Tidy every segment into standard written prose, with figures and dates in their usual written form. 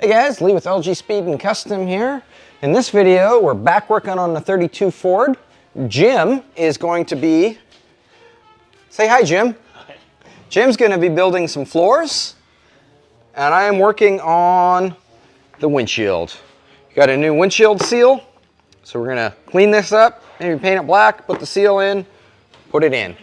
Hey guys, Lee with LG Speed and Custom here. In this video, we're back working on the 32 Ford. Jim is going to be, say hi Jim. Hi. Jim's going to be building some floors, and I am working on the windshield. Got a new windshield seal, so we're going to clean this up, maybe paint it black, put the seal in, put it in.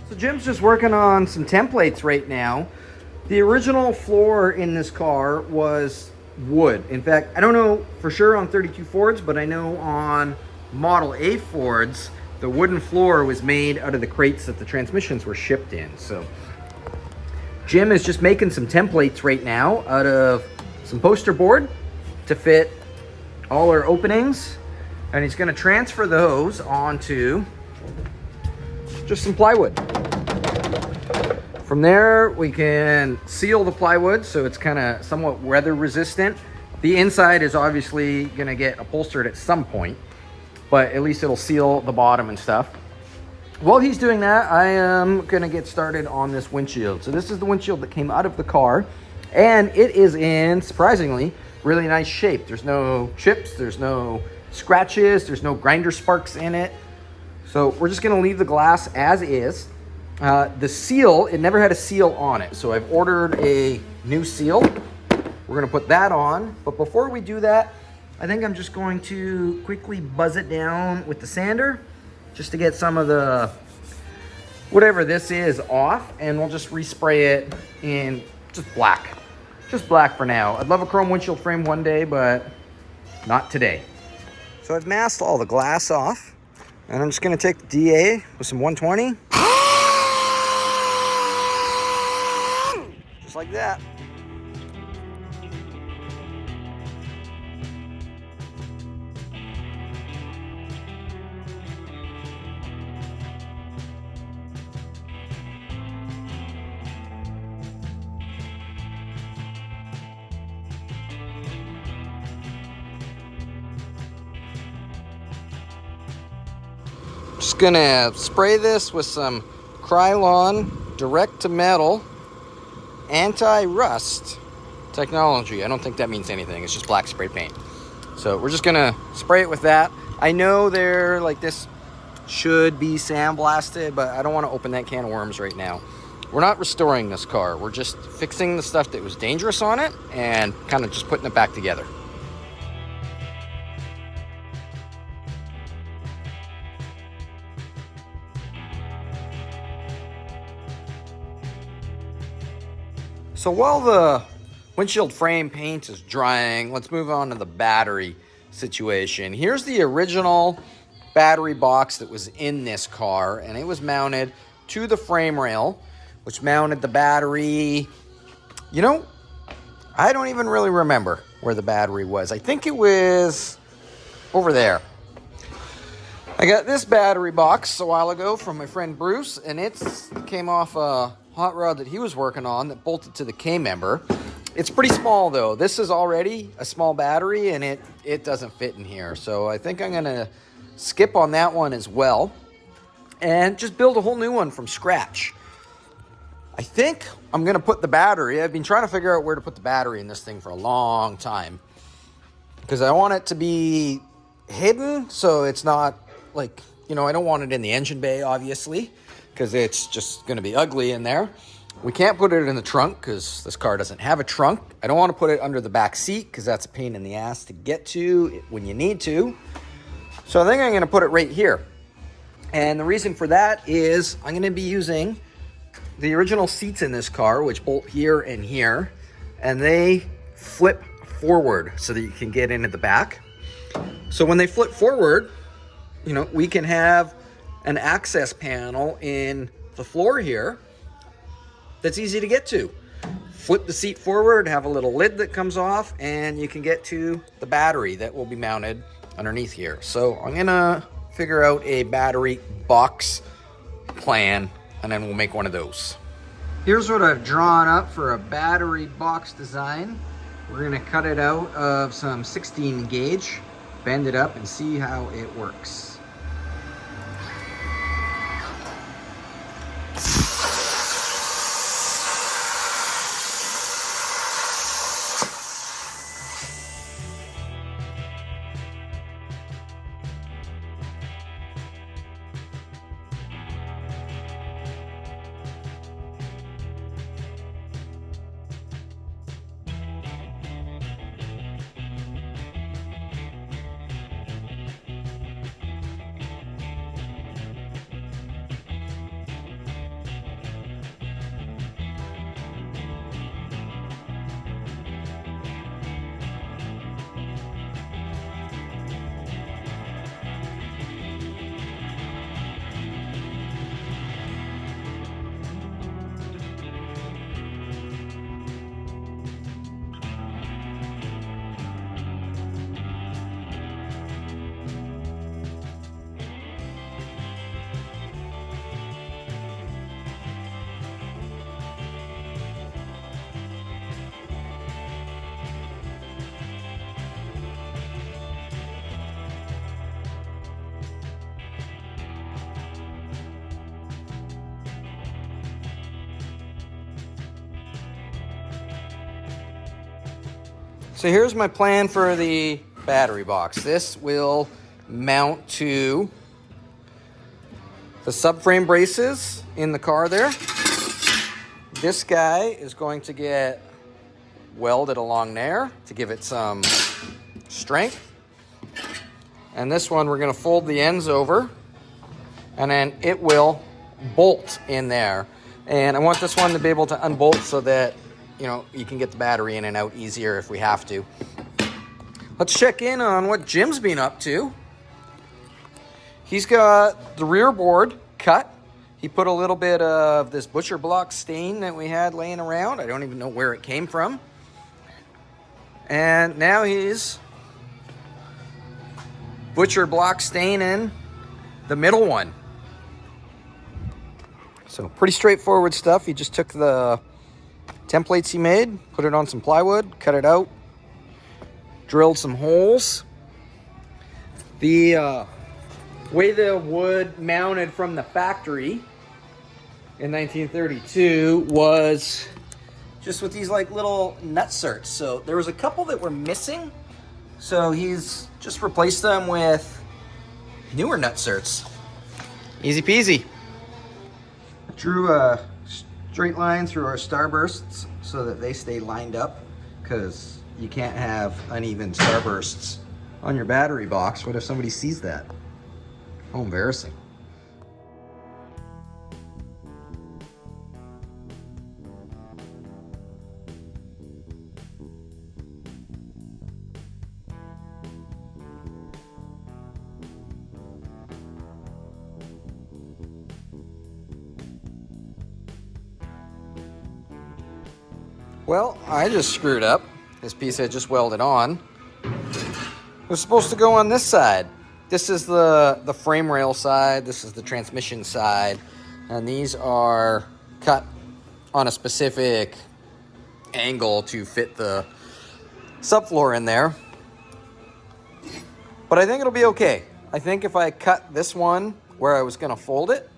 So Jim's just working on some templates right now. The original floor in this car was wood. In fact, I don't know for sure on 32 Fords, but I know on Model A Fords, the wooden floor was made out of the crates that the transmissions were shipped in. So Jim is just making some templates right now out of some poster board to fit all our openings. And he's gonna transfer those onto just some plywood. From there, we can seal the plywood so it's kind of somewhat weather resistant. The inside is obviously gonna get upholstered at some point, but at least it'll seal the bottom and stuff. While he's doing that, I am gonna get started on this windshield. So this is the windshield that came out of the car, and it is in, surprisingly, really nice shape. There's no chips, there's no scratches, there's no grinder sparks in it. So we're just gonna leave the glass as is. The seal, it never had a seal on it, so I've ordered a new seal. We're gonna put that on, but before we do that, I think I'm just going to quickly buzz it down with the sander, just to get some of the, whatever this is, off, and we'll just respray it in just black. Just black for now. I'd love a chrome windshield frame one day, but not today. So I've masked all the glass off, and I'm just gonna take the DA with some 120. Just like that. Just gonna spray this with some Krylon direct to metal anti-rust technology. I don't think that means anything. It's just black spray paint. So we're just gonna spray it with that. I know they're like, this should be sandblasted, but I don't want to open that can of worms right now. We're not restoring this car. We're just fixing the stuff that was dangerous on it and kind of just putting it back together. So while the windshield frame paint is drying, let's move on to the battery situation. Here's the original battery box that was in this car, and it was mounted to the frame rail, which mounted the battery. You know, I don't even really remember where the battery was. I think it was over there. I got this battery box a while ago from my friend Bruce, and it came off a hot rod that he was working on that bolted to the K-member. It's pretty small though. This is already a small battery, and it doesn't fit in here. So I think I'm gonna skip on that one as well and just build a whole new one from scratch. I think I'm gonna put the battery, I've been trying to figure out where to put the battery in this thing for a long time, because I want it to be hidden so it's not like, you know, I don't want it in the engine bay obviously, because it's just going to be ugly in there. We can't put it in the trunk because this car doesn't have a trunk. I don't want to put it under the back seat because that's a pain in the ass to get to when you need to. So I think I'm going to put it right here. And the reason for that is I'm going to be using the original seats in this car, which bolt here and here, and they flip forward so that you can get into the back. So when they flip forward, you know, we can have an access panel in the floor here that's easy to get to. Flip the seat forward, have a little lid that comes off, and you can get to the battery that will be mounted underneath here. So I'm gonna figure out a battery box plan, and then we'll make one of those. Here's what I've drawn up for a battery box design. We're gonna cut it out of some 16 gauge bend it up and see how it works. So here's my plan for the battery box. This will mount to the subframe braces in the car there. This guy is going to get welded along there to give it some strength. And this one, we're gonna fold the ends over and then it will bolt in there. And I want this one to be able to unbolt so that you can get the battery in and out easier if we have to. Let's check in on what Jim's been up to. He's got the rear board cut. He put a little bit of this butcher block stain that we had laying around. I don't even know where it came from. And now he's butcher block staining the middle one. So pretty straightforward stuff. He just took the templates he made, put it on some plywood, cut it out, drilled some holes. The way the wood mounted from the factory in 1932 was just with these like little nutserts. So there was a couple that were missing, so he's just replaced them with newer nutserts. Easy peasy. Drew a straight line through our starbursts so that they stay lined up, because you can't have uneven starbursts on your battery box. What if somebody sees that? Oh, embarrassing. Well, I just screwed up. This piece I just welded on. It was supposed to go on this side. This is the frame rail side. This is the transmission side. And these are cut on a specific angle to fit the subfloor in there. But I think it'll be okay. I think if I cut this one where I was gonna fold it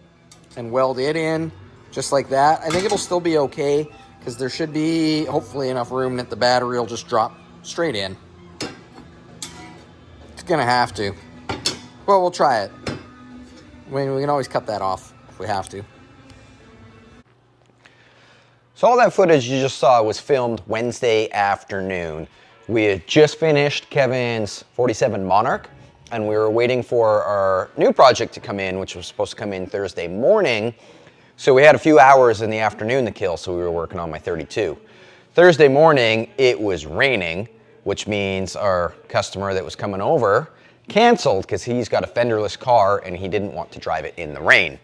and weld it in just like that, I think it'll still be okay, because there should be hopefully enough room that the battery will just drop straight in. It's gonna have to. Well, we'll try it. I mean, we can always cut that off if we have to. So all that footage you just saw was filmed Wednesday afternoon. We had just finished Kevin's 47 Monarch, and we were waiting for our new project to come in, which was supposed to come in Thursday morning. So we had a few hours in the afternoon to kill, so we were working on my 32. Thursday morning, it was raining, which means our customer that was coming over canceled because he's got a fenderless car and he didn't want to drive it in the rain.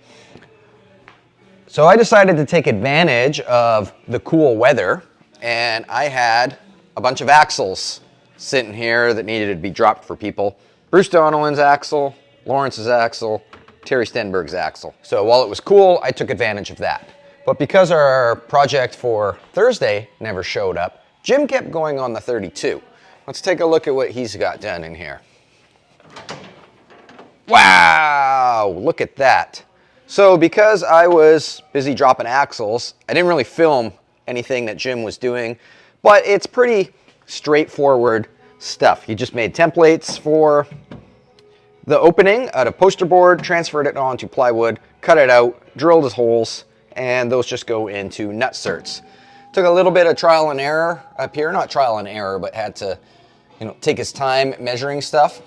So I decided to take advantage of the cool weather, and I had a bunch of axles sitting here that needed to be dropped for people. Bruce Donnellan's axle, Lawrence's axle, Terry Stenberg's axle. So while it was cool, I took advantage of that. But because our project for Thursday never showed up, Jim kept going on the 32. Let's take a look at what he's got done in here. Wow, look at that. So because I was busy dropping axles, I didn't really film anything that Jim was doing, but it's pretty straightforward stuff. He just made templates for the opening out of poster board, transferred it onto plywood, cut it out, drilled his holes, and those just go into nut certs. Took a little bit of trial and error up here, not trial and error, but had to, take his time measuring stuff.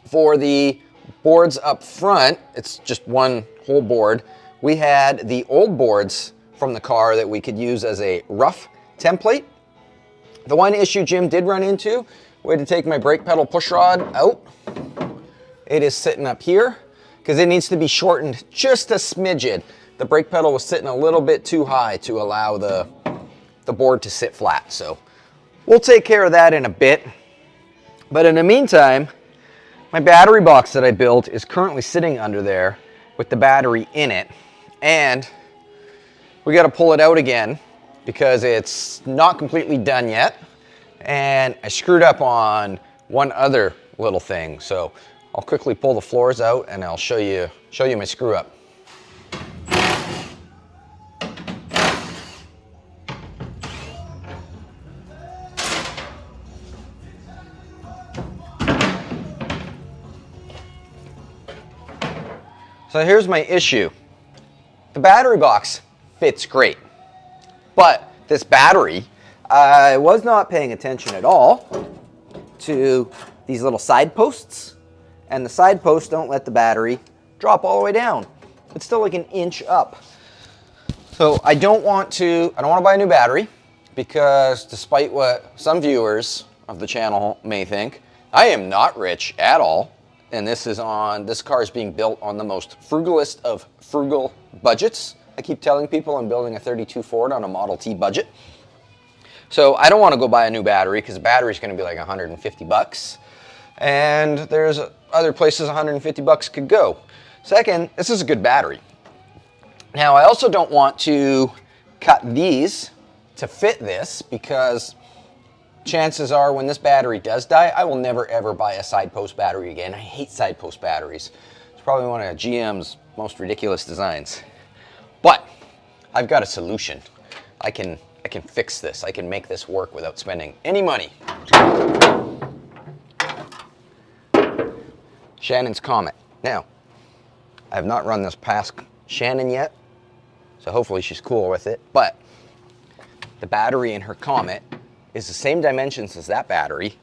For the boards up front, it's just one whole board. We had the old boards from the car that we could use as a rough template. The one issue Jim did run into, we had to take my brake pedal push rod out. It is sitting up here because it needs to be shortened just a smidgen. The brake pedal was sitting a little bit too high to allow the board to sit flat. So we'll take care of that in a bit. But in the meantime, my battery box that I built is currently sitting under there with the battery in it. And we got to pull it out again because it's not completely done yet. And I screwed up on one other little thing. So I'll quickly pull the floors out and I'll show you my screw up. So here's my issue. The battery box fits great, but this battery, I was not paying attention at all to these little side posts, and the side posts don't let the battery drop all the way down. It's still like an inch up. So I don't want to buy a new battery because despite what some viewers of the channel may think, I am not rich at all. And this car is being built on the most frugalist of frugal budgets. I keep telling people I'm building a 32 Ford on a Model T budget. So I don't want to go buy a new battery because the battery is going to be like 150 bucks. And there's other places 150 bucks could go. Second, this is a good battery. Now I also don't want to cut these to fit this because chances are when this battery does die, I will never ever buy a side post battery again. I hate side post batteries. It's probably one of GM's most ridiculous designs. But I've got a solution. I can fix this. I can make this work without spending any money. Shannon's Comet. Now, I have not run this past Shannon yet, so hopefully she's cool with it, but the battery in her Comet is the same dimensions as that battery,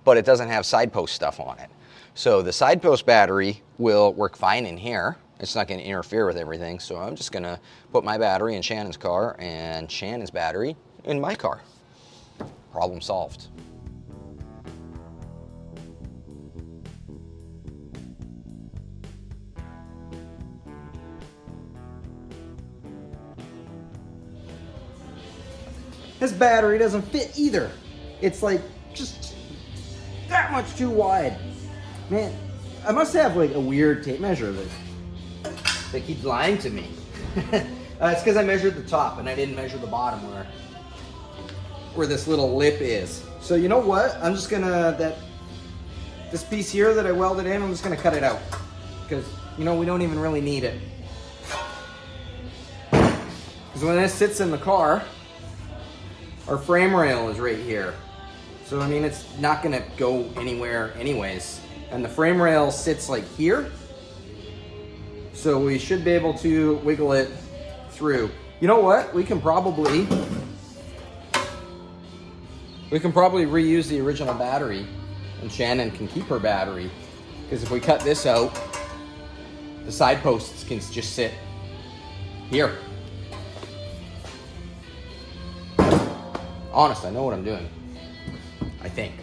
but it doesn't have side post stuff on it. So the side post battery will work fine in here. It's not going to interfere with everything, so I'm just going to put my battery in Shannon's car and Shannon's battery in my car. Problem solved. This battery doesn't fit either. It's like just that much too wide. Man, I must have like a weird tape measure that keeps lying to me. It's because I measured the top and I didn't measure the bottom where this little lip is. So you know what? I'm just gonna, this piece here that I welded in, I'm just gonna cut it out. Because, we don't even really need it. Because when this sits in the car, our frame rail is right here. So, it's not gonna go anywhere anyways. And the frame rail sits like here. So we should be able to wiggle it through. You know what? We can probably reuse the original battery and Shannon can keep her battery. Because if we cut this out, the side posts can just sit here. Honest, I know what I'm doing. I think.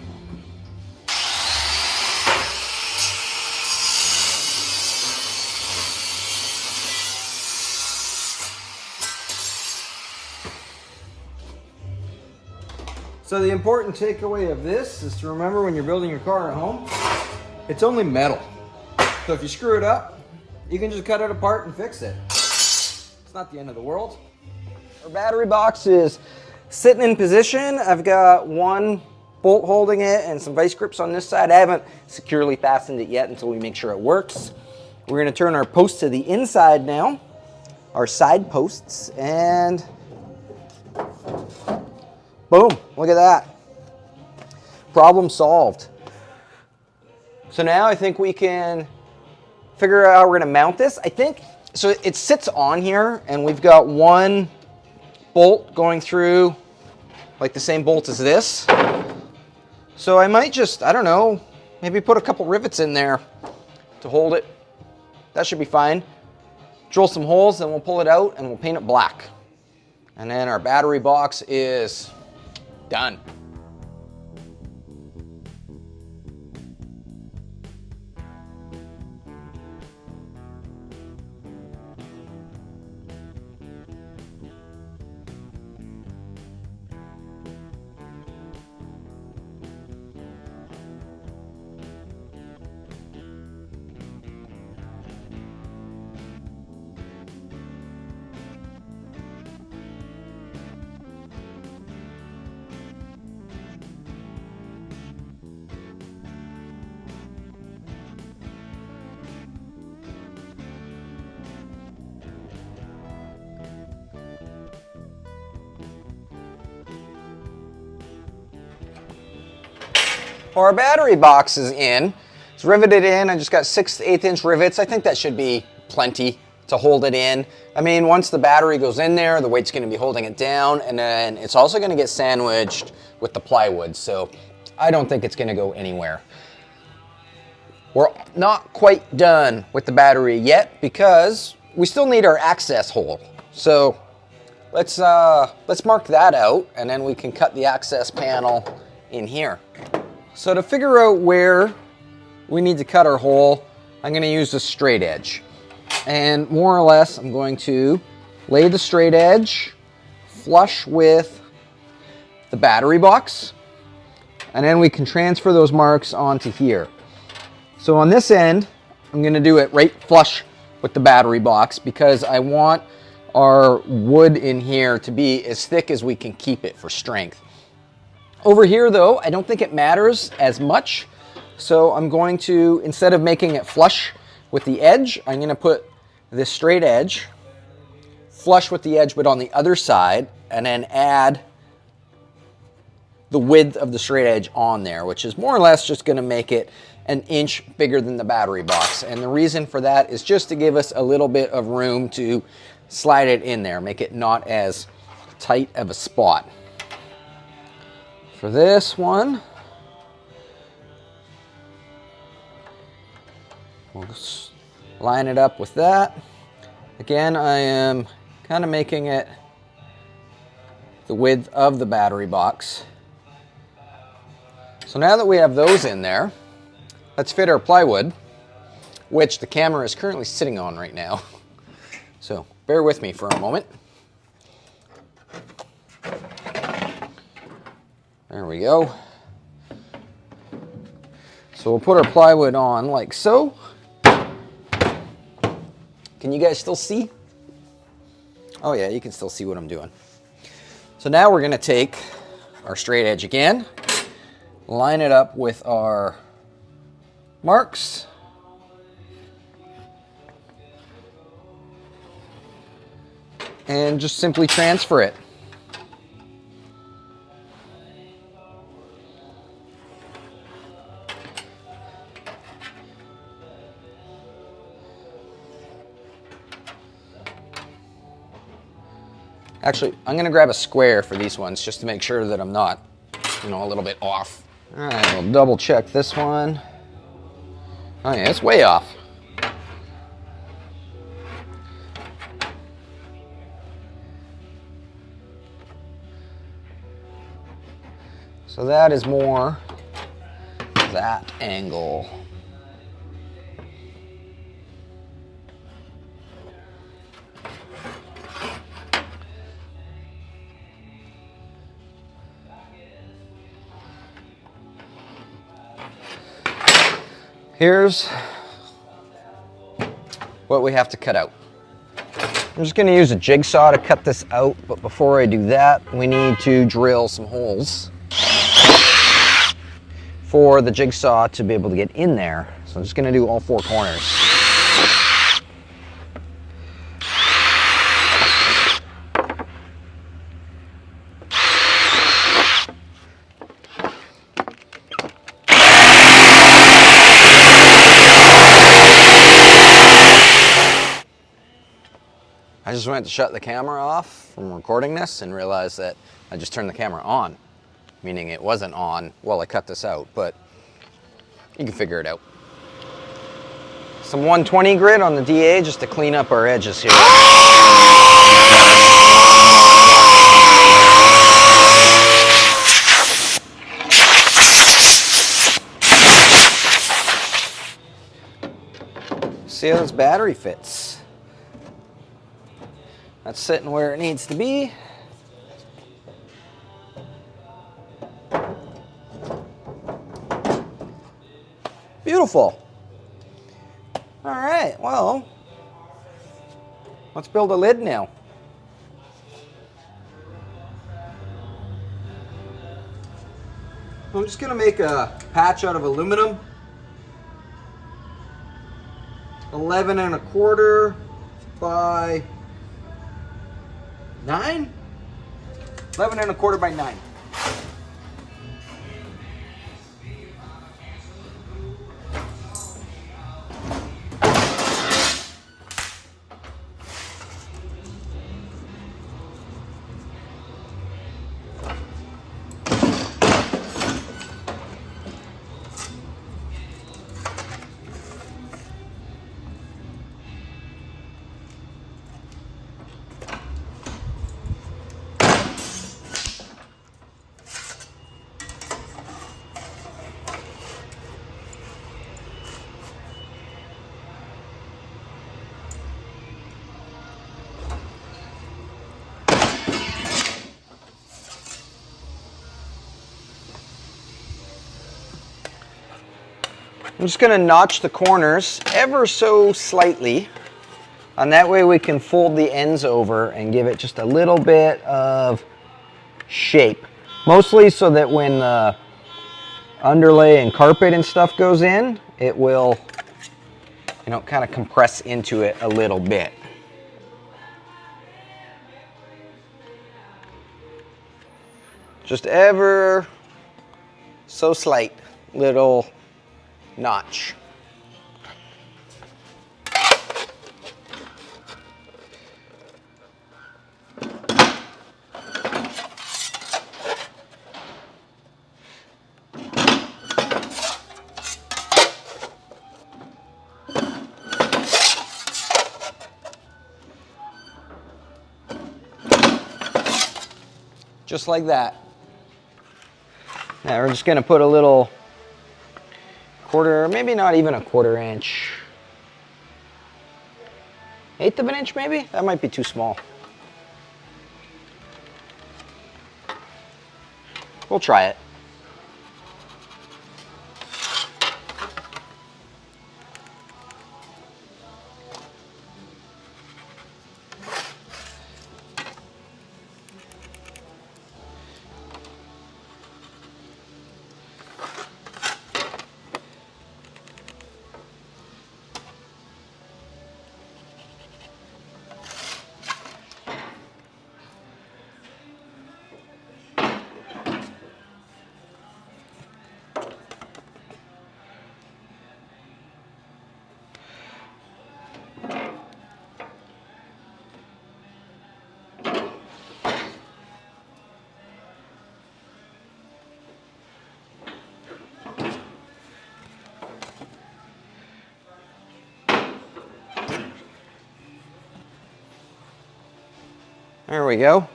So the important takeaway of this is to remember when you're building your car at home, it's only metal. So if you screw it up, you can just cut it apart and fix it. It's not the end of the world. Our battery box is sitting in position. I've got one bolt holding it and some vice grips on this side. I haven't securely fastened it yet until we make sure it works. We're gonna turn our post to the inside now, our side posts, and boom, look at that. Problem solved. So now I think we can figure out how we're gonna mount this. I think, so it sits on here and we've got one bolt going through like the same bolt as this. So I might just, I don't know, maybe put a couple rivets in there to hold it. That should be fine. Drill some holes, then we'll pull it out and we'll paint it black. And then our battery box is done. Our battery box is in. It's riveted in. I just got 6 to 8 inch rivets. I think that should be plenty to hold it in. I mean, once the battery goes in there, the weight's gonna be holding it down, and then it's also gonna get sandwiched with the plywood, so I don't think it's gonna go anywhere. We're not quite done with the battery yet because we still need our access hole. So let's mark that out, and then we can cut the access panel in here. So to figure out where we need to cut our hole, I'm going to use a straight edge. And more or less, I'm going to lay the straight edge flush with the battery box. And then we can transfer those marks onto here. So on this end, I'm going to do it right flush with the battery box because I want our wood in here to be as thick as we can keep it for strength. Over here though, I don't think it matters as much. So I'm going to, instead of making it flush with the edge, I'm going to put this straight edge flush with the edge but on the other side, and then add the width of the straight edge on there, which is more or less just going to make it an inch bigger than the battery box. And the reason for that is just to give us a little bit of room to slide it in there, make it not as tight of a spot. For this one, we'll just line it up with that. Again, I am kind of making it the width of the battery box. So now that we have those in there, let's fit our plywood, which the camera is currently sitting on right now. So bear with me for a moment. There we go. So we'll put our plywood on like so. Can you guys still see? Oh yeah, you can still see what I'm doing. So now we're gonna take our straight edge again, line it up with our marks. And just simply transfer it. Actually, I'm gonna grab a square for these ones just to make sure that I'm not, a little bit off. All right, we'll double check this one. Oh yeah, it's way off. So that is more that angle. Here's what we have to cut out. I'm just going to use a jigsaw to cut this out, but before I do that, we need to drill some holes. for the jigsaw to be able to get in there. So I'm just gonna do all 4 corners. I just went to shut the camera off from recording this and realized that I just turned the camera on, meaning it wasn't on while I cut this out, but you can figure it out. Some 120 grit on the DA just to clean up our edges here. See how this battery fits. That's sitting where it needs to be. Beautiful. All right, well, let's build a lid now. I'm just gonna make a patch out of aluminum. 11 1/4 by 9? 11 1/4 by 9. I'm just going to notch the corners ever so slightly, and that way we can fold the ends over and give it just a little bit of shape. Mostly so that when the underlay and carpet and stuff goes in, it will, you know, kind of compress into it a little bit. Just ever so slight little notch. Just like that. Now we're just going to put a little quarter, maybe not even a 1/4 inch. 1/8 of an inch maybe? That might be too small. We'll try it. There we go.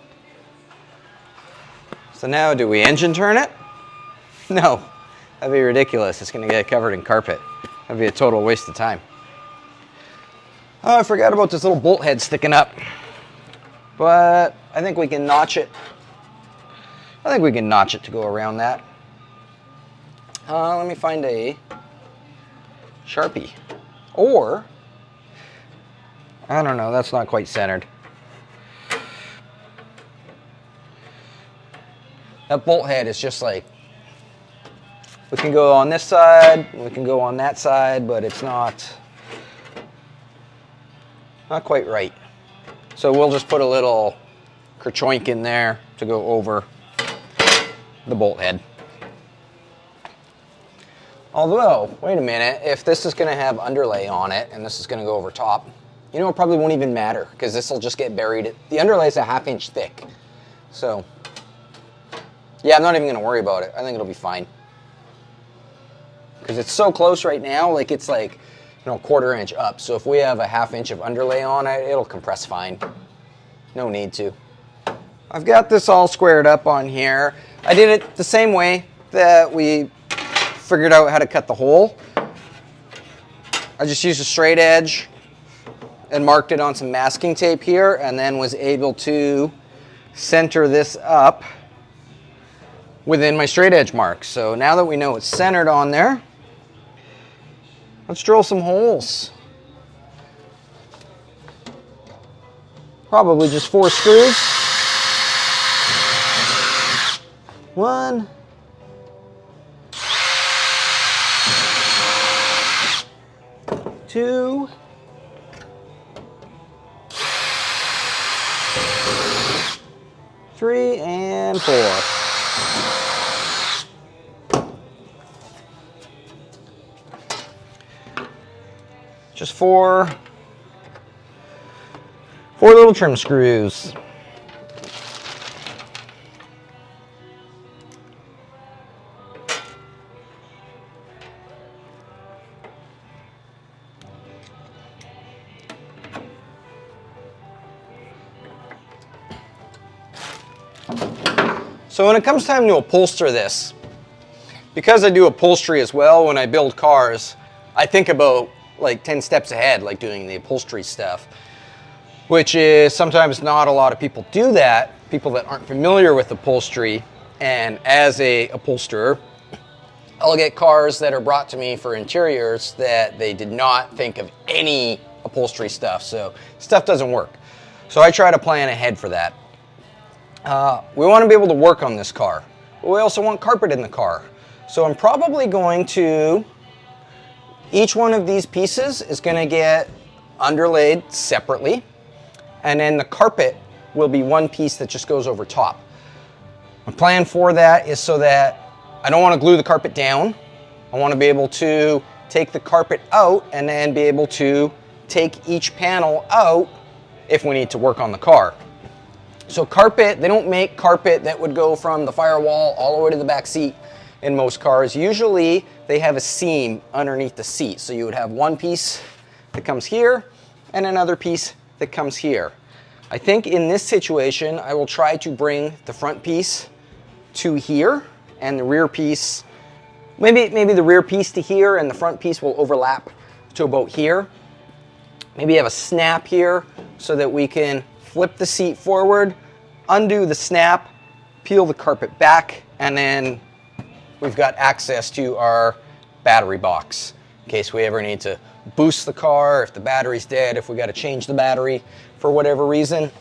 So now, do we engine turn it? No, that'd be ridiculous. It's gonna get covered in carpet. That'd be a total waste of time. Oh, I forgot about this little bolt head sticking up. But I think we can notch it. I think we can notch it to go around that. Let me find a Sharpie. Or, I don't know, that's not quite centered. That bolt head is just like We can go on this side, we can go on that side, but it's not quite right. So we'll just put a little kerchoink in there to go over the bolt head. Although, wait a minute, if this is gonna have underlay on it and this is gonna go over top, you know, it probably won't even matter because this will just get buried. The underlay is a 1/2 inch thick. So, yeah, I'm not even gonna worry about it. I think it'll be fine. Because it's so close right now, like it's like, you know, 1/4 inch up. So if we have a 1/2 inch of underlay on it, it'll compress fine. No need to. I've got this all squared up on here. I did it the same way that we figured out how to cut the hole. I just used a straight edge and marked it on some masking tape here, and then was able to center this up within my straight edge mark. So now that we know it's centered on there, let's drill some holes. Probably just 4 screws. 1, 2, 3, and 4. Just 4 little trim screws. So when it comes time to upholster this, because I do upholstery as well when I build cars, I think about like 10 steps ahead, like doing the upholstery stuff, which is sometimes not a lot of people do that, people that aren't familiar with upholstery. And as a upholsterer, I'll get cars that are brought to me for interiors that they did not think of any upholstery stuff, so stuff doesn't work. So I try to plan ahead for that. We want to be able to work on this car, but we also want carpet in the car. So I'm probably going to, each one of these pieces is going to get underlaid separately, and then the carpet will be one piece that just goes over top. My plan for that is so that I don't want to glue the carpet down. I want to be able to take the carpet out and then be able to take each panel out if we need to work on the car. So carpet, they don't make carpet that would go from the firewall all the way to the back seat in most cars. Usually they have a seam underneath the seat. So you would have one piece that comes here and another piece that comes here. I think in this situation, I will try to bring the front piece to here and the rear piece, maybe the rear piece to here and the front piece will overlap to about here. Maybe have a snap here so that we can flip the seat forward, undo the snap, peel the carpet back, and then we've got access to our battery box in case we ever need to boost the car, if the battery's dead, if we got to change the battery for whatever reason.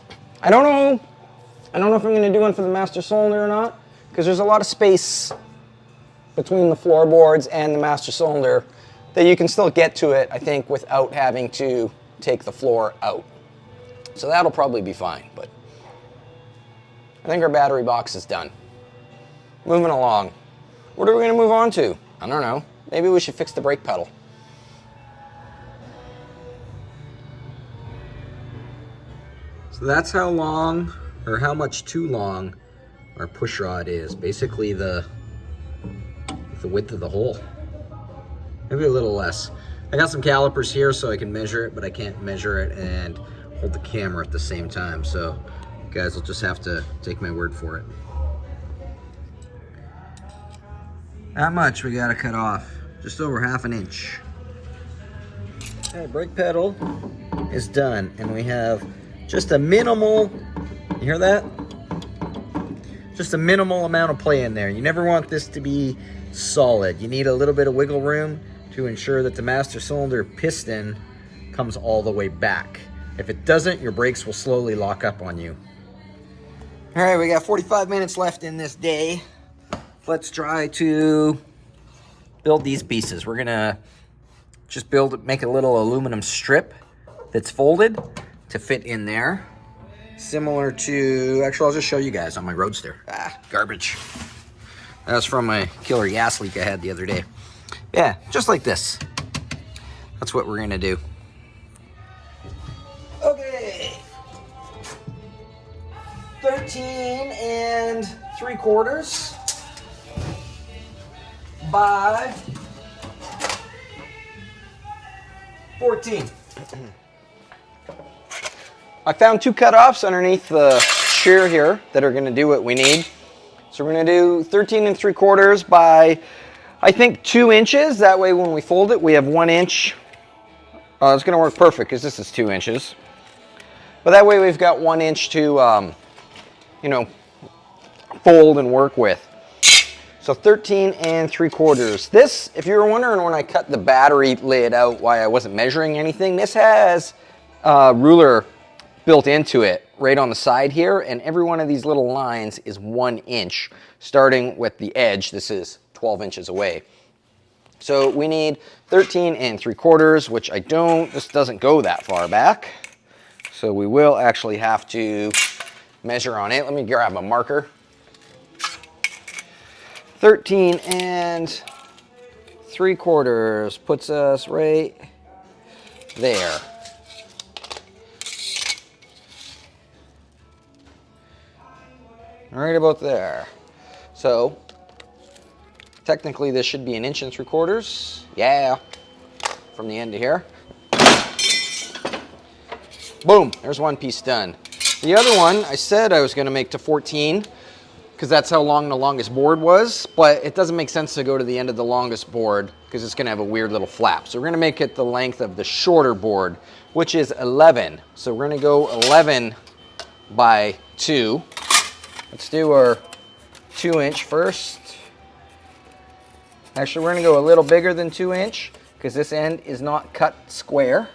I don't know if I'm going to do one for the master cylinder or not, because there's a lot of space between the floorboards and the master cylinder that you can still get to it, I think, without having to take the floor out. So that'll probably be fine, but I think our battery box is done. Moving along. What are we going to move on to? I don't know. Maybe we should fix the brake pedal. So that's how long, or how much too long, our push rod is. Basically the width of the hole. Maybe a little less. I got some calipers here so I can measure it, but I can't measure it and hold the camera at the same time. So you guys will just have to take my word for it. Not much we gotta cut off. Just over 1/2 inch. Okay, brake pedal is done, and we have just a minimal, you hear that? Just a minimal amount of play in there. You never want this to be solid. You need a little bit of wiggle room to ensure that the master cylinder piston comes all the way back. If it doesn't, your brakes will slowly lock up on you. All right, we got 45 minutes left in this day. Let's try to build these pieces. We're gonna just make a little aluminum strip that's folded to fit in there. Similar to, actually I'll just show you guys on my Roadster. Garbage. That was from my killer gas leak I had the other day. Yeah, just like this. That's what we're gonna do. Okay. 13 3/4 by 14. I found 2 cutoffs underneath the shear here that are going to do what we need. So we're going to do 13 3/4 by, I think, 2 inches. That way when we fold it, we have 1 inch. It's going to work perfect because this is 2 inches. But that way we've got 1 inch to, you know, fold and work with. So 13 3/4. This, if you were wondering when I cut the battery lid out why I wasn't measuring anything, this has a ruler built into it right on the side here, and every one of these little lines is 1 inch, starting with the edge. This is 12 inches away. So we need 13 3/4, which this doesn't go that far back. So we will actually have to measure on it. Let me grab a marker. 13 3/4 puts us right there. Right about there. So technically this should be 1 3/4 inches. Yeah, from the end to here. Boom, there's one piece done. The other one I said I was going to make to 14 because that's how long the longest board was, but it doesn't make sense to go to the end of the longest board because it's going to have a weird little flap. So we're going to make it the length of the shorter board, which is 11. So we're going to go 11 by 2. Let's do our 2 inch first. Actually, we're going to go a little bigger than 2 inch because this end is not cut square.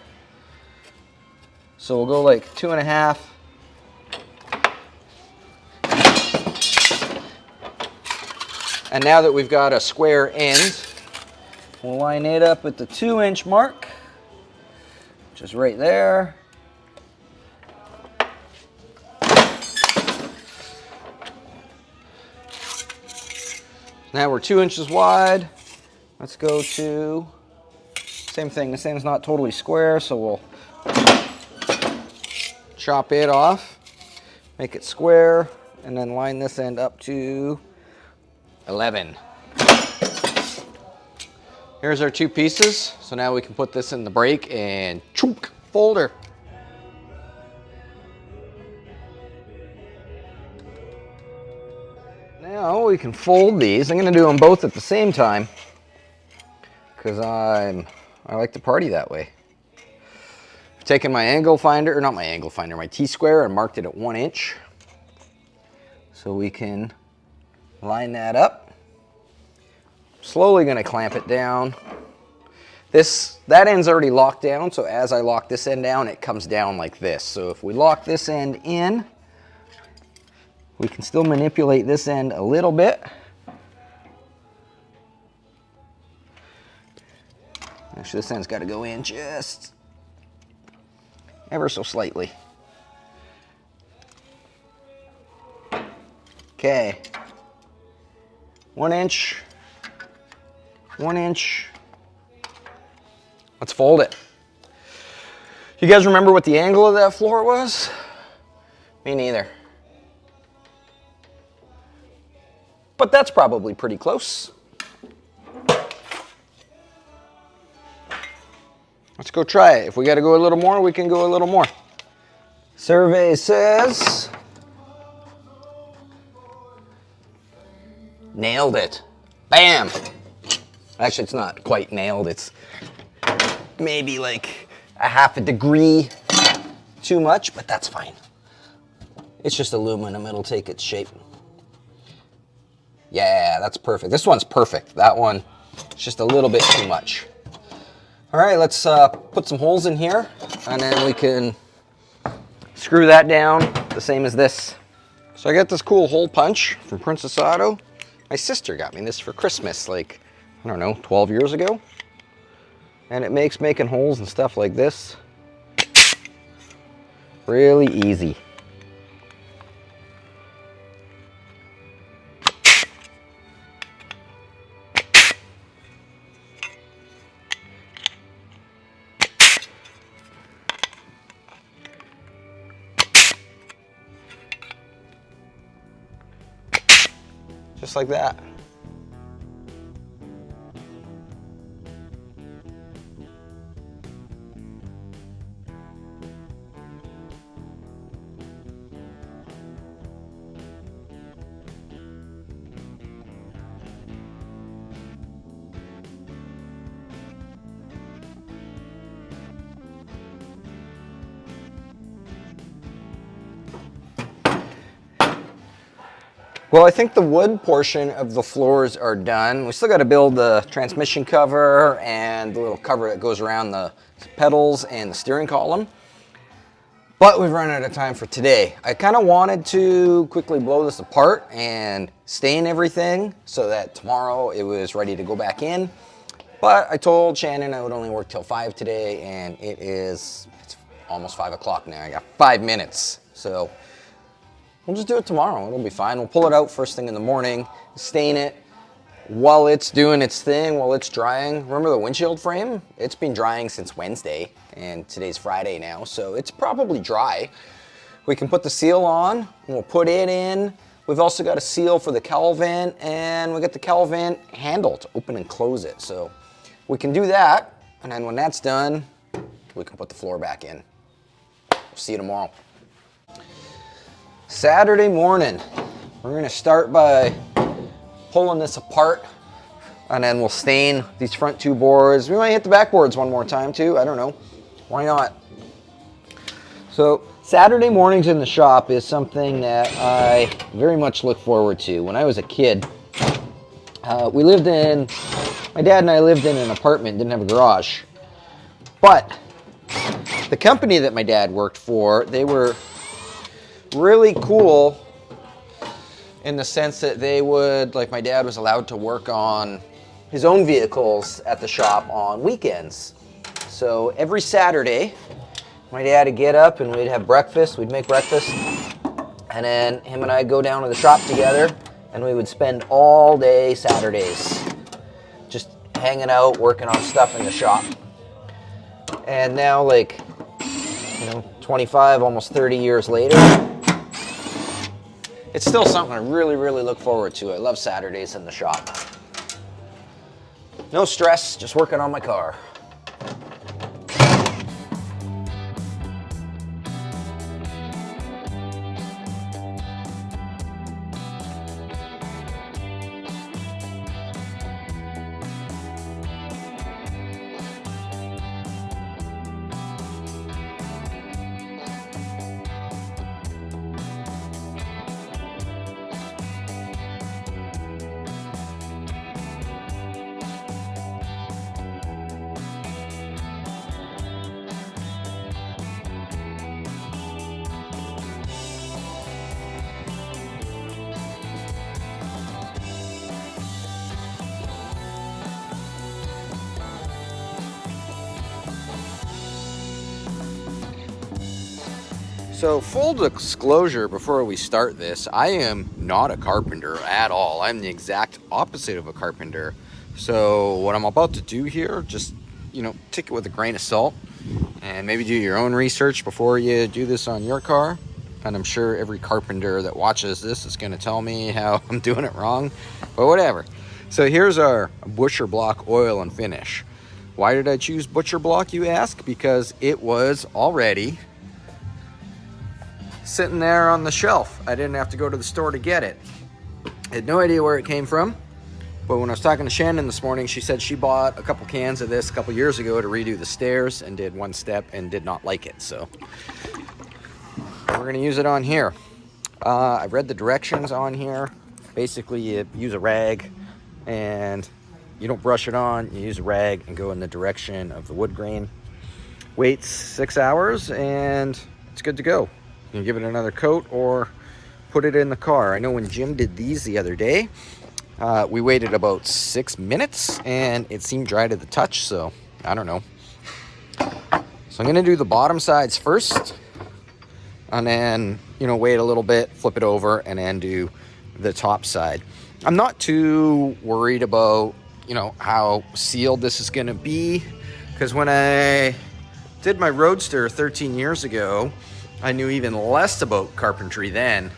So we'll go like 2.5. And now that we've got a square end, we'll line it up at the 2 inch mark, which is right there. Now we're 2 inches wide. Let's go to, same thing, this end's not totally square, so we'll chop it off, make it square, and then line this end up to 11. Here's our 2 pieces. So now we can put this in the brake and chook, folder. Now we can fold these. I'm going to do them both at the same time because I like to party that way. I've taken my angle finder, or not my angle finder, my T-square, and marked it at 1 inch. So we can line that up. Slowly going to clamp it down. That end's already locked down, so as I lock this end down, it comes down like this. So if we lock this end in, we can still manipulate this end a little bit. Actually, this end's got to go in just ever so slightly. Okay. 1 inch. 1 inch. Let's fold it. You guys remember what the angle of that floor was? Me neither. But that's probably pretty close. Let's go try it. If we got to go a little more, we can go a little more. Survey says nailed it. Bam. Actually, it's not quite nailed. It's maybe like a ½ degree too much, but that's fine. It's just aluminum. It'll take its shape. Yeah, that's perfect. This one's perfect. That one, it's just a little bit too much. All right, let's put some holes in here, and then we can screw that down the same as this. So I got this cool hole punch from Princess Auto. My sister got me this for Christmas like I don't know, 12 years ago. And it makes making holes and stuff like this really easy. Just like that. Well, I think the wood portion of the floors are done. We still got to build the transmission cover and the little cover that goes around the pedals and the steering column. But we've run out of time for today. I kind of wanted to quickly blow this apart and stain everything so that tomorrow it was ready to go back in. But I told Shannon I would only work till 5 today, and it's almost 5 o'clock now. I got 5 minutes. So we'll just do it tomorrow. It'll be fine. We'll pull it out first thing in the morning, stain it while it's doing its thing, while it's drying. Remember the windshield frame? It's been drying since Wednesday, and today's Friday now, so it's probably dry. We can put the seal on, and we'll put it in. We've also got a seal for the cowl vent, and we got the cowl vent handle to open and close it. So we can do that, and then when that's done, we can put the floor back in. We'll see you tomorrow. Saturday morning, we're gonna start by pulling this apart, and then we'll stain these front 2 boards. We might hit the back boards one more time too, I don't know. Why not? So Saturday mornings in the shop is something that I very much look forward to. When I was a kid, my dad and I lived in an apartment, didn't have a garage. But the company that my dad worked for, they were really cool in the sense that they would, like, my dad was allowed to work on his own vehicles at the shop on weekends. So every Saturday, my dad would get up and we'd have breakfast, we'd make breakfast, and then him and I'd go down to the shop together, and we would spend all day Saturdays just hanging out, working on stuff in the shop. And now, like, 25, almost 30 years later, it's still something I really, really look forward to. I love Saturdays in the shop. No stress, just working on my car. So full disclosure before we start this, I am not a carpenter at all. I'm the exact opposite of a carpenter. So what I'm about to do here, just, take it with a grain of salt and maybe do your own research before you do this on your car. And I'm sure every carpenter that watches this is going to tell me how I'm doing it wrong, but whatever. So here's our butcher block oil and finish. Why did I choose butcher block, you ask? Because it was already sitting there on the shelf. I didn't have to go to the store to get it. I had no idea where it came from, but when I was talking to Shannon this morning, she said she bought a couple cans of this a couple years ago to redo the stairs and did one step and did not like it. So we're gonna use it on here. I've read the directions on here. Basically, you use a rag and you don't brush it on, you use a rag and go in the direction of the wood grain. Waits 6 hours and it's good to go. You can give it another coat or put it in the car. I know when Jim did these the other day, We waited about 6 minutes and it seemed dry to the touch, so I don't know. So I'm gonna do the bottom sides first and then, wait a little bit, flip it over, and then do the top side. I'm not too worried about, how sealed this is gonna be, because when I did my Roadster 13 years ago, I knew even less about carpentry then,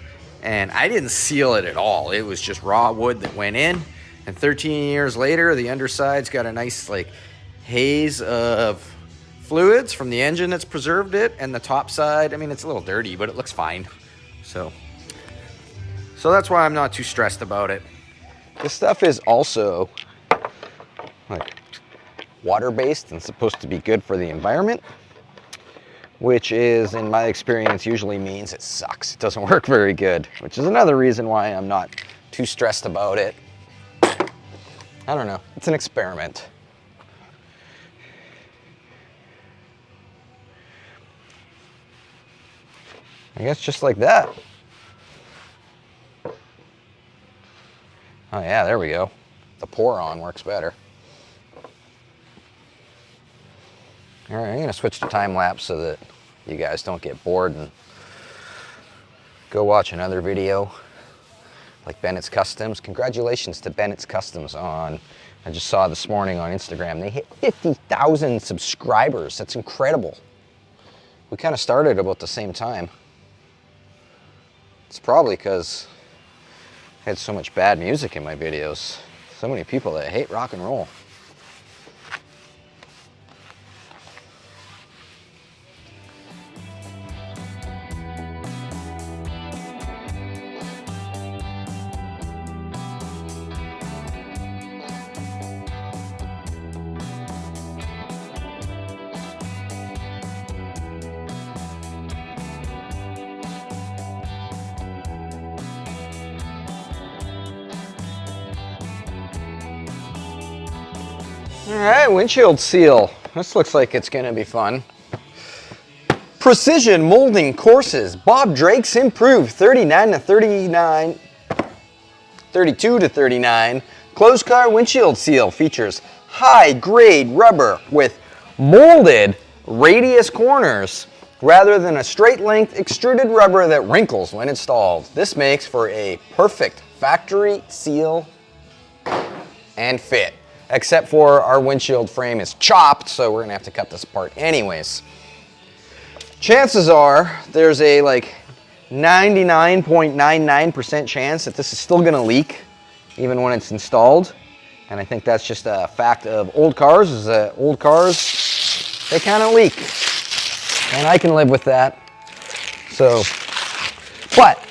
and I didn't seal it at all. It was just raw wood that went in, and 13 years later, the underside's got a nice haze of fluids from the engine that's preserved it, and the top side, I mean, it's a little dirty, but it looks fine. So that's why I'm not too stressed about it. This stuff is also water-based and supposed to be good for the environment, which is, in my experience, usually means it sucks. It doesn't work very good, which is another reason why I'm not too stressed about it. I don't know, it's an experiment. I guess just like that. Oh yeah, there we go. The pour on works better. All right, I'm gonna switch to time lapse so that you guys don't get bored and go watch another video like Bennett's Customs. Congratulations to Bennett's Customs I just saw this morning on Instagram, they hit 50,000 subscribers. That's incredible. We kind of started about the same time. It's probably because I had so much bad music in my videos. So many people that hate rock and roll. All right, windshield seal. This looks like it's gonna be fun. Precision molding courses. Bob Drake's improved 39 to 39, 32 to 39. Closed car windshield seal features high grade rubber with molded radius corners rather than a straight length extruded rubber that wrinkles when installed. This makes for a perfect factory seal and fit. Except for our windshield frame is chopped, so we're gonna have to cut this apart anyways. Chances are there's a 99.99% chance that this is still gonna leak even when it's installed. And I think that's just a fact of old cars, is that old cars, they kind of leak. And I can live with that. So, but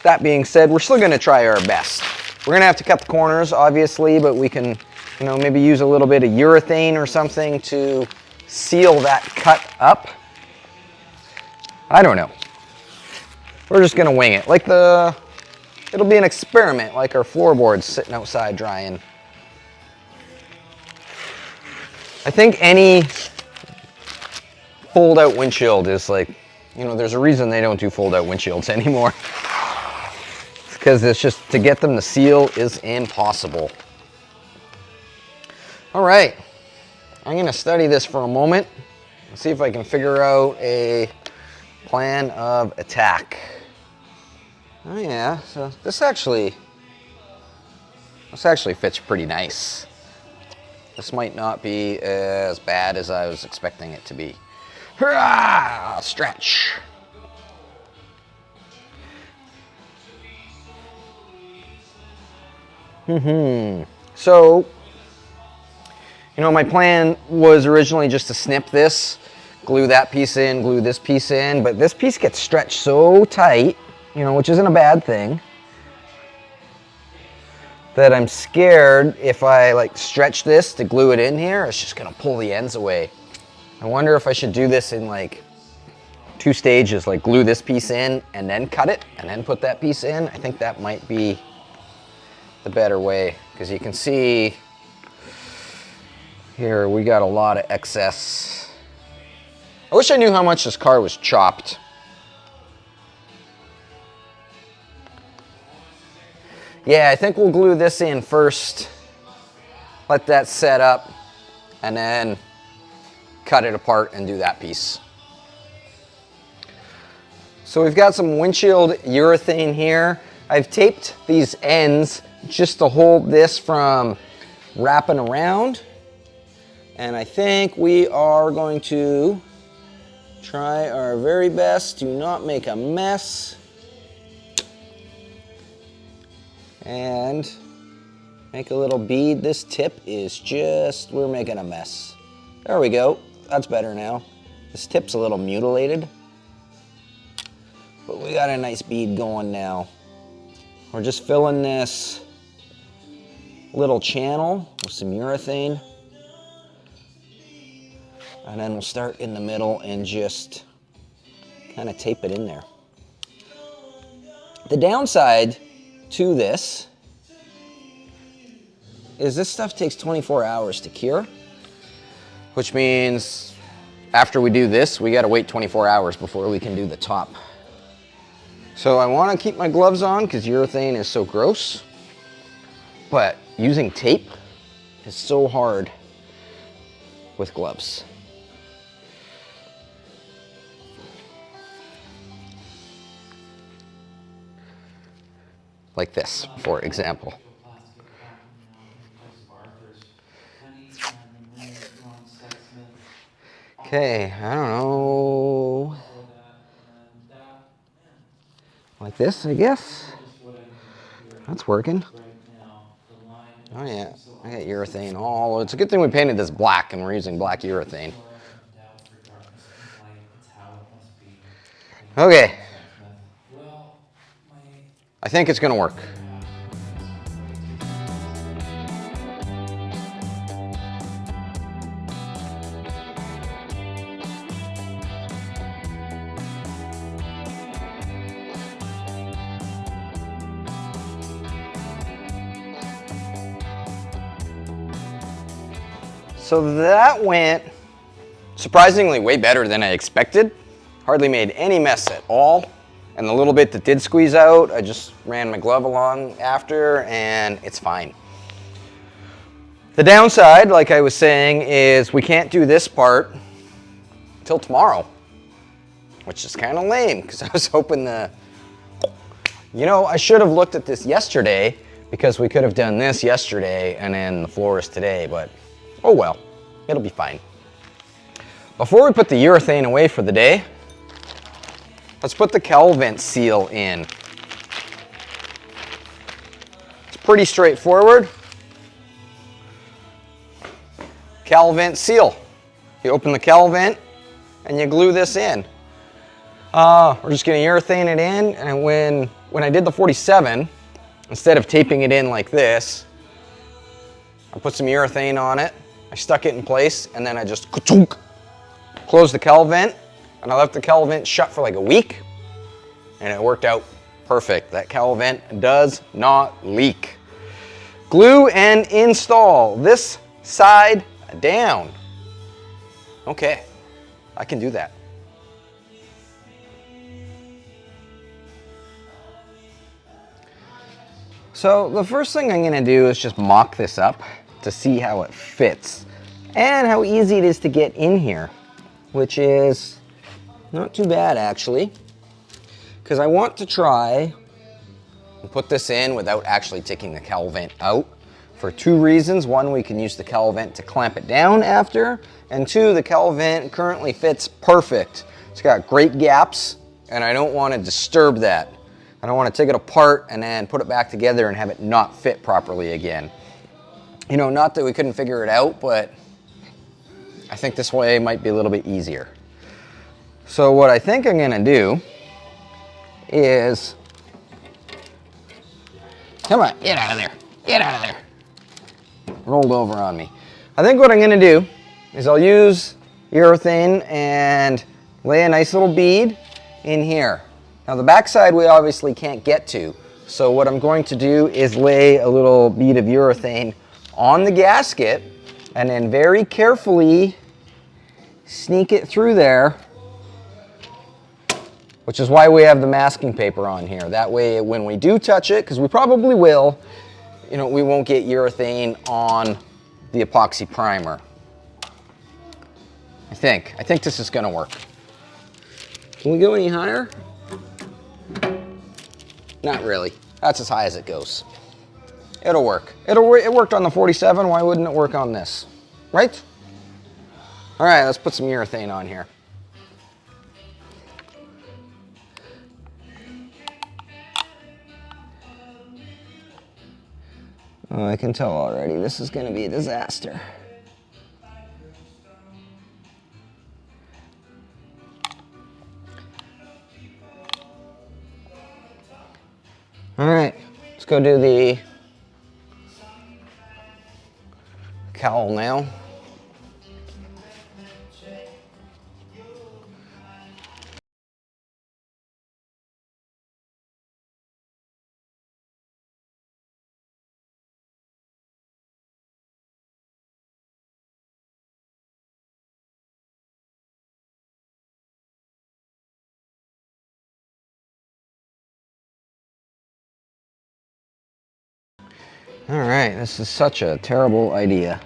that being said, we're still gonna try our best. We're gonna have to cut the corners, obviously, but we can maybe use a little bit of urethane or something to seal that cut up. I don't know. We're just gonna wing it. It'll be an experiment, like our floorboards sitting outside drying. I think any fold-out windshield is there's a reason they don't do fold-out windshields anymore. It's because it's just, to get them to seal is impossible. All right, I'm gonna study this for a moment and see if I can figure out a plan of attack. Oh yeah, so this actually fits pretty nice. This might not be as bad as I was expecting it to be. Hurrah! Stretch. So, my plan was originally just to snip this, glue that piece in, glue this piece in, but this piece gets stretched so tight, which isn't a bad thing, that I'm scared if I stretch this to glue it in here, it's just gonna pull the ends away. I wonder if I should do this in 2 stages, glue this piece in and then cut it and then put that piece in. I think that might be the better way, because you can see here we got a lot of excess. I wish I knew how much this car was chopped. Yeah, I think we'll glue this in first. Let that set up, and then cut it apart and do that piece. So we've got some windshield urethane here. I've taped these ends just to hold this from wrapping around. And I think we are going to try our very best to not make a mess. And make a little bead. This tip is just, we're making a mess. There we go. That's better now. This tip's a little mutilated. But we got a nice bead going now. We're just filling this little channel with some urethane. And then we'll start in the middle and just kind of tape it in there. The downside to this is this stuff takes 24 hours to cure, which means after we do this, we gotta wait 24 hours before we can do the top. So I wanna keep my gloves on because urethane is so gross, but using tape is so hard with gloves. Like this, for example. Okay, I don't know. Like this, I guess. That's working. Oh yeah, I got urethane all. It's a good thing we painted this black and we're using black urethane. Okay. I think it's gonna work. So that went surprisingly way better than I expected. Hardly made any mess at all. And the little bit that did squeeze out, I just ran my glove along after and it's fine. The downside, like I was saying, is we can't do this part until tomorrow, which is kind of lame because I was hoping I should have looked at this yesterday because we could have done this yesterday and then the floors today, but oh well, it'll be fine. Before we put the urethane away for the day, let's put the cowl vent seal in. It's pretty straightforward. Cowl vent seal. You open the cowl vent and you glue this in. We're just gonna urethane it in, and when I did the 47, instead of taping it in like this, I put some urethane on it, I stuck it in place, and then I just closed the cowl vent, and I left the cowl vent shut for like a week, and it worked out perfect. That cowl vent does not leak. Glue and install this side down. Okay, I can do that. So the first thing I'm gonna do is just mock this up to see how it fits and how easy it is to get in here, which is not too bad actually, because I want to try and put this in without actually taking the cowl vent out for two reasons. One, we can use the cowl vent to clamp it down after, and two, the cowl vent currently fits perfect. It's got great gaps and I don't want to disturb that. I don't want to take it apart and then put it back together and have it not fit properly again. You know, not that we couldn't figure it out, but I think this way might be a little bit easier. So what I think I'm gonna do is, come on, get out of there, get out of there. Rolled over on me. I think what I'm gonna do is I'll use urethane and lay a nice little bead in here. Now the backside we obviously can't get to, so what I'm going to do is lay a little bead of urethane on the gasket and then very carefully sneak it through there which is why we have the masking paper on here. That way, when we do touch it, because we probably will, you know, we won't get urethane on the epoxy primer. I think this is gonna work. Can we go any higher? Not really. That's as high as it goes. It'll work. It worked on the 47, why wouldn't it work on this? Right? All right, let's put some urethane on here. Oh, I can tell already, this is gonna be a disaster. All right, let's go do the cowl now. All right, this is such a terrible idea.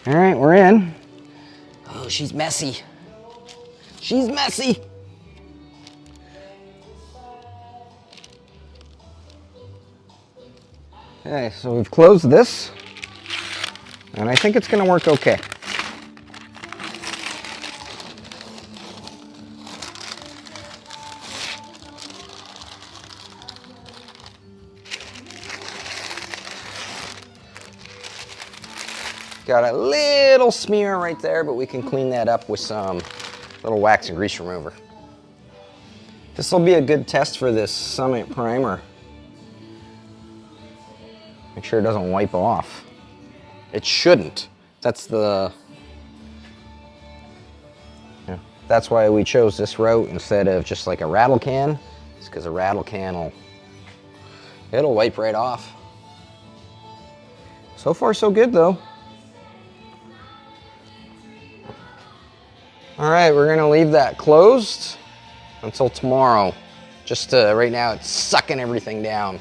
All right, we're in. Oh, she's messy. She's messy. Okay, so we've closed this, and I think it's gonna work okay. Got a little smear right there, but we can clean that up with some little wax and grease remover. This will be a good test for this Summit primer. Make sure it doesn't wipe off. It shouldn't. That's the... Yeah, that's why we chose this route instead of just like a rattle can. It's because a rattle can it'll wipe right off. So far so good though. All right, we're gonna leave that closed until tomorrow. Just right now it's sucking everything down.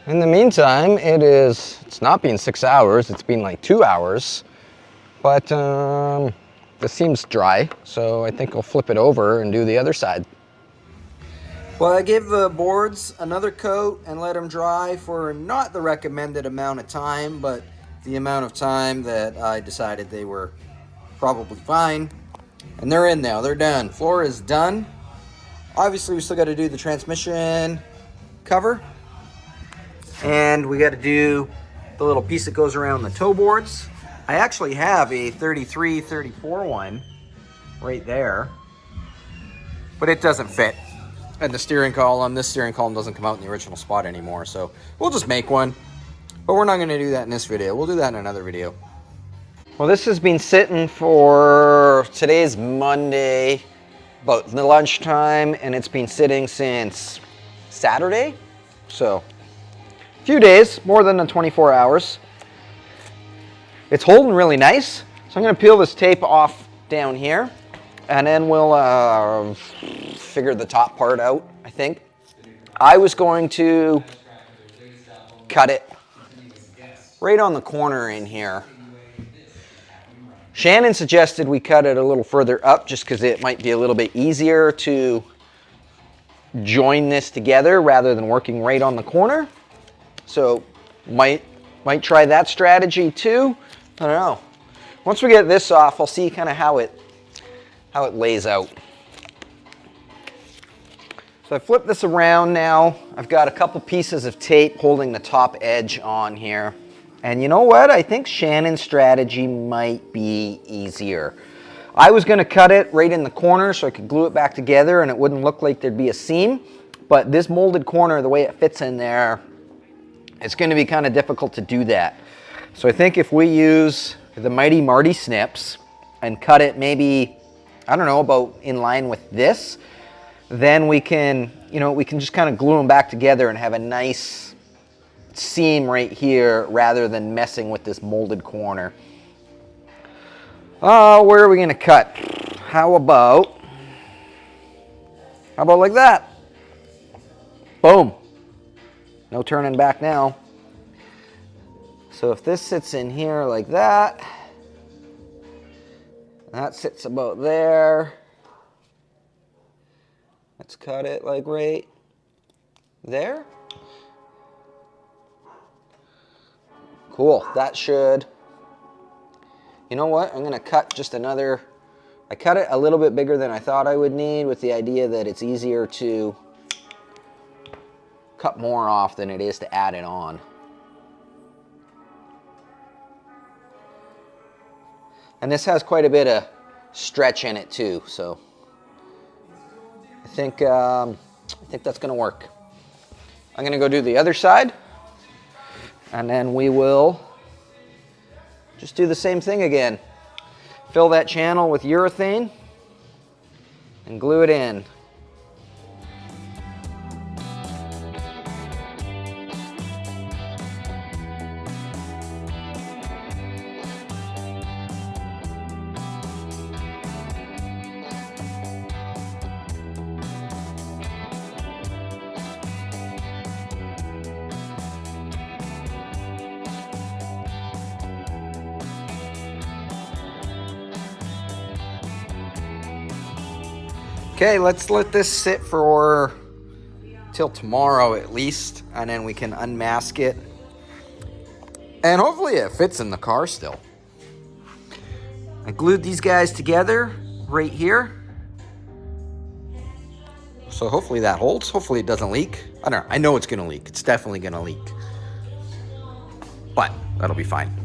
In the meantime, it's not been 6 hours, it's been like 2 hours, but this seems dry, so I think I'll flip it over and do the other side. Well, I gave the boards another coat and let them dry for not the recommended amount of time, but the amount of time that I decided they were probably fine. And they're in now, they're done. Floor is done. Obviously, we still got to do the transmission cover. And we got to do the little piece that goes around the toe boards. I actually have a 33-34 one right there, but it doesn't fit. And the steering column, this steering column doesn't come out in the original spot anymore, so we'll just make one. But we're not going to do that in this video. We'll do that in another video. Well, this has been sitting for, today's Monday, about the lunchtime, and it's been sitting since Saturday. So, a few days, more than the 24 hours. It's holding really nice. So I'm going to peel this tape off down here, and then we'll figure the top part out, I think. I was going to cut it right on the corner in here. Shannon suggested we cut it a little further up just because it might be a little bit easier to join this together rather than working right on the corner. So might try that strategy too. I don't know. Once we get this off, I'll see kind of how it lays out. So I flipped this around now. I've got a couple pieces of tape holding the top edge on here. And you know what? I think Shannon's strategy might be easier. I was going to cut it right in the corner so I could glue it back together and it wouldn't look like there'd be a seam. But this molded corner, the way it fits in there, it's going to be kind of difficult to do that. So I think if we use the Mighty Marty snips and cut it maybe, I don't know, about in line with this, then we can, we can just kind of glue them back together and have a nice seam right here rather than messing with this molded corner. Where are we going to cut? How about like that? Boom. No turning back now. So if this sits in here like that, that sits about there. Let's cut it like right there. Cool, that should, you know what, I'm gonna cut just another, I cut it a little bit bigger than I thought I would need with the idea that it's easier to cut more off than it is to add it on. And this has quite a bit of stretch in it too, so I think that's gonna work. I'm gonna go do the other side, and then we will just do the same thing again. Fill that channel with urethane and glue it in. Okay, let's let this sit for till tomorrow at least, and then we can unmask it. And hopefully it fits in the car still. I glued these guys together right here. So hopefully that holds. Hopefully it doesn't leak. I don't know. I know it's gonna leak. It's definitely gonna leak. But that'll be fine.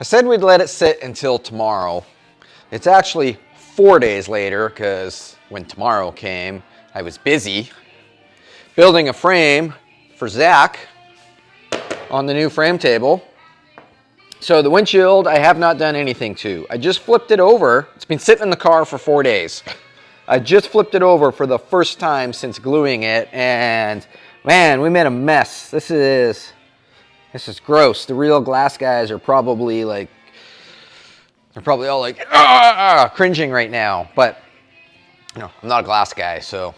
I said we'd let it sit until tomorrow. It's actually 4 days later, because when tomorrow came, I was busy building a frame for Zach on the new frame table. So the windshield, I have not done anything to. I just flipped it over. It's been sitting in the car for 4 days. I just flipped it over for the first time since gluing it, and man, we made a mess. This is gross. The real glass guys are probably like, they're probably all like, cringing right now. But, I'm not a glass guy, so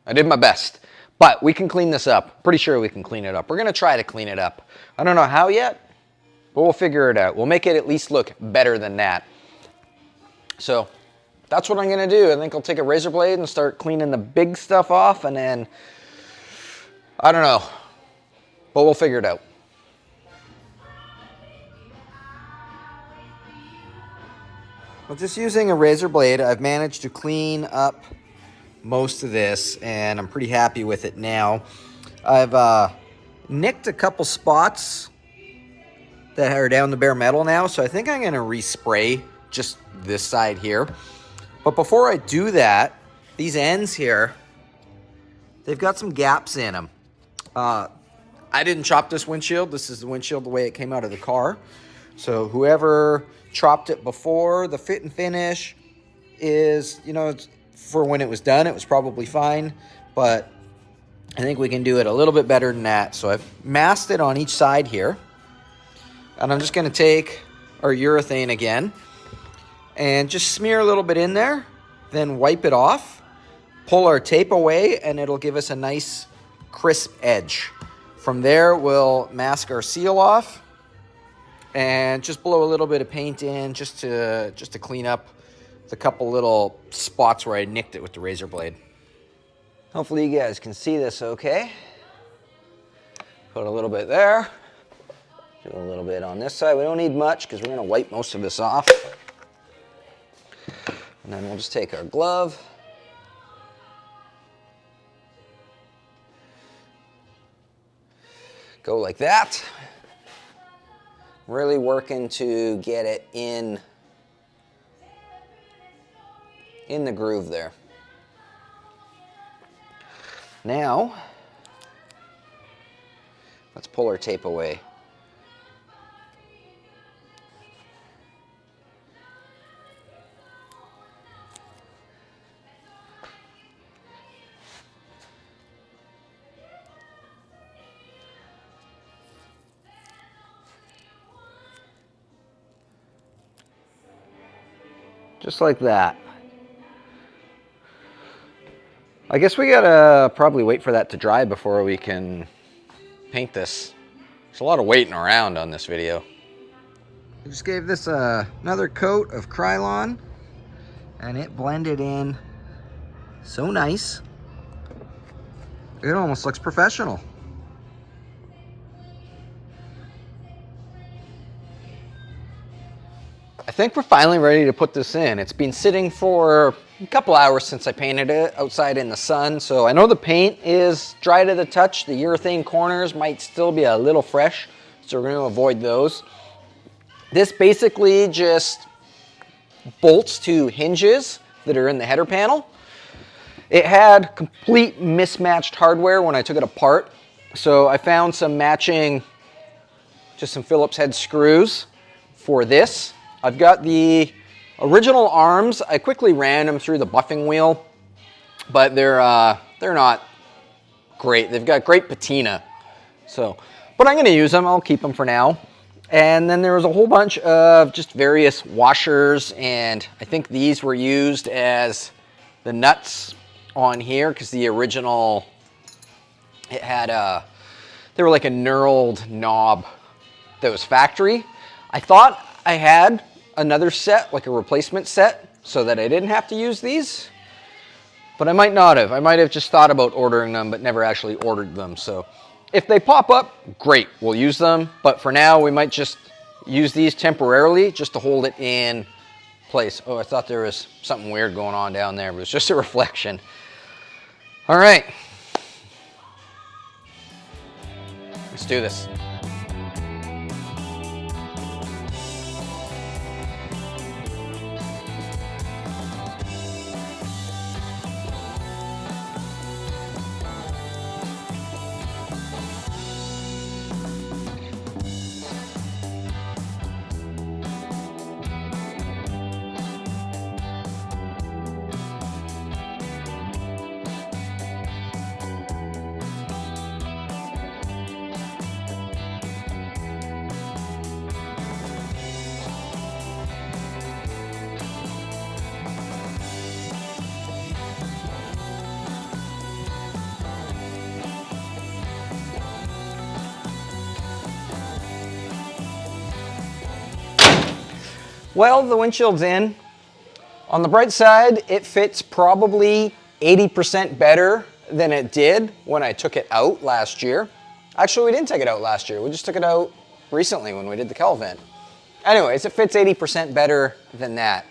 I did my best. But we can clean this up. Pretty sure we can clean it up. We're going to try to clean it up. I don't know how yet, but we'll figure it out. We'll make it at least look better than that. So that's what I'm going to do. I think I'll take a razor blade and start cleaning the big stuff off, and then, I don't know, but we'll figure it out. Well, just using a razor blade, I've managed to clean up most of this, and I'm pretty happy with it now. I've nicked a couple spots that are down the bare metal now, so I think I'm going to respray just this side here. But before I do that, these ends here, they've got some gaps in them. I didn't chop this windshield. This is the windshield the way it came out of the car. So whoever chopped it before, the fit and finish is, for when it was done, it was probably fine. But I think we can do it a little bit better than that. So I've masked it on each side here. And I'm just going to take our urethane again and just smear a little bit in there, then wipe it off, pull our tape away, and it'll give us a nice crisp edge. From there, we'll mask our seal off and just blow a little bit of paint in just to clean up the couple little spots where I nicked it with the razor blade. Hopefully you guys can see this okay. Put a little bit there. Do a little bit on this side. We don't need much because we're going to wipe most of this off. And then we'll just take our glove. Go like that. Really working to get it in the groove there. Now, let's pull our tape away. just like that. I guess we gotta probably wait for that to dry before we can paint this. There's a lot of waiting around on this video. I just gave this another coat of Krylon, and it blended in so nice. It almost looks professional. I think we're finally ready to put this in. It's been sitting for a couple hours since I painted it outside in the sun, so I know the paint is dry to the touch. The urethane corners might still be a little fresh, so we're going to avoid those. This basically just bolts to hinges that are in the header panel. It had complete mismatched hardware when I took it apart, so I found some matching, just some Phillips head screws for this. I've got the original arms. I quickly ran them through the buffing wheel, but they're not great. They've got great patina, so, but I'm going to use them. I'll keep them for now. And then there was a whole bunch of just various washers, and I think these were used as the nuts on here because the original, it had they were like a knurled knob that was factory. I thought I had another set, like a replacement set, so that I didn't have to use these, but I might not have. I might have just thought about ordering them, but never actually ordered them. So if they pop up, great, we'll use them. But for now, we might just use these temporarily just to hold it in place. Oh, I thought there was something weird going on down there, but it was just a reflection. All right, let's do this. Well, the windshield's in. On the bright side, it fits probably 80% better than it did when I took it out last year. Actually, we didn't take it out last year. We just took it out recently when we did the cowl vent. Anyways, it fits 80% better than that.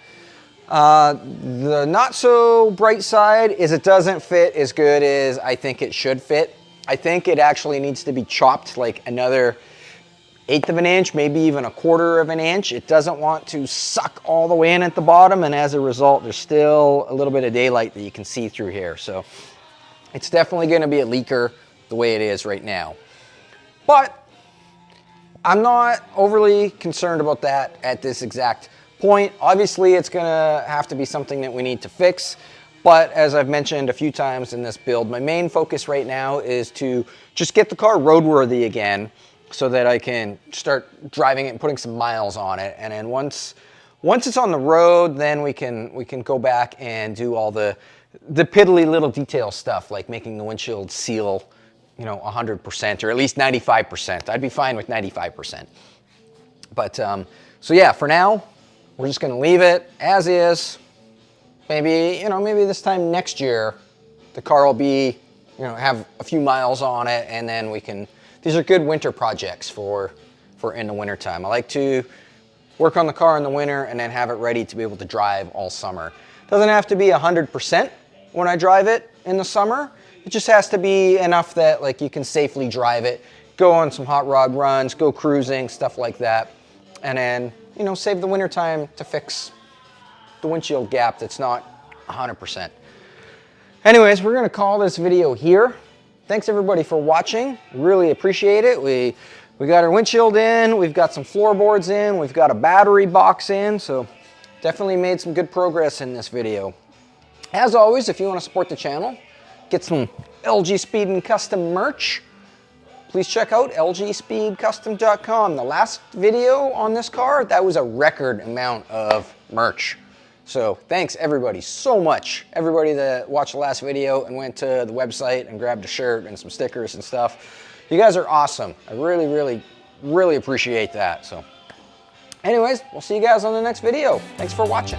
The not so bright side is it doesn't fit as good as I think it should fit. I think it actually needs to be chopped like another 1/8 of an inch, maybe even 1/4 of an inch. It doesn't want to suck all the way in at the bottom, and as a result, there's still a little bit of daylight that you can see through here. So it's definitely going to be a leaker the way it is right now. But I'm not overly concerned about that at this exact point. Obviously, it's going to have to be something that we need to fix. But as I've mentioned a few times in this build, my main focus right now is to just get the car roadworthy again, so that I can start driving it and putting some miles on it. And then once it's on the road, then we can go back and do all the piddly little detail stuff, like making the windshield seal, 100% or at least 95%. I'd be fine with 95%. But so yeah, for now, we're just gonna leave it as is. Maybe this time next year, the car will be, have a few miles on it, and then we can. These are good winter projects for in the winter time. I like to work on the car in the winter and then have it ready to be able to drive all summer. Doesn't have to be 100% when I drive it in the summer. It just has to be enough that like you can safely drive it, go on some hot rod runs, go cruising, stuff like that. And then, save the winter time to fix the windshield gap that's not 100%. Anyways, we're gonna call this video here. Thanks everybody for watching. Really appreciate it. We got our windshield in, we've got some floorboards in, we've got a battery box in, so definitely made some good progress in this video. As always, if you want to support the channel, get some LG Speed and Custom merch, please check out lgspeedcustom.com. The last video on this car, that was a record amount of merch. So thanks everybody so much. Everybody that watched the last video and went to the website and grabbed a shirt and some stickers and stuff. You guys are awesome. I really appreciate that. So anyways, we'll see you guys on the next video. Thanks for watching.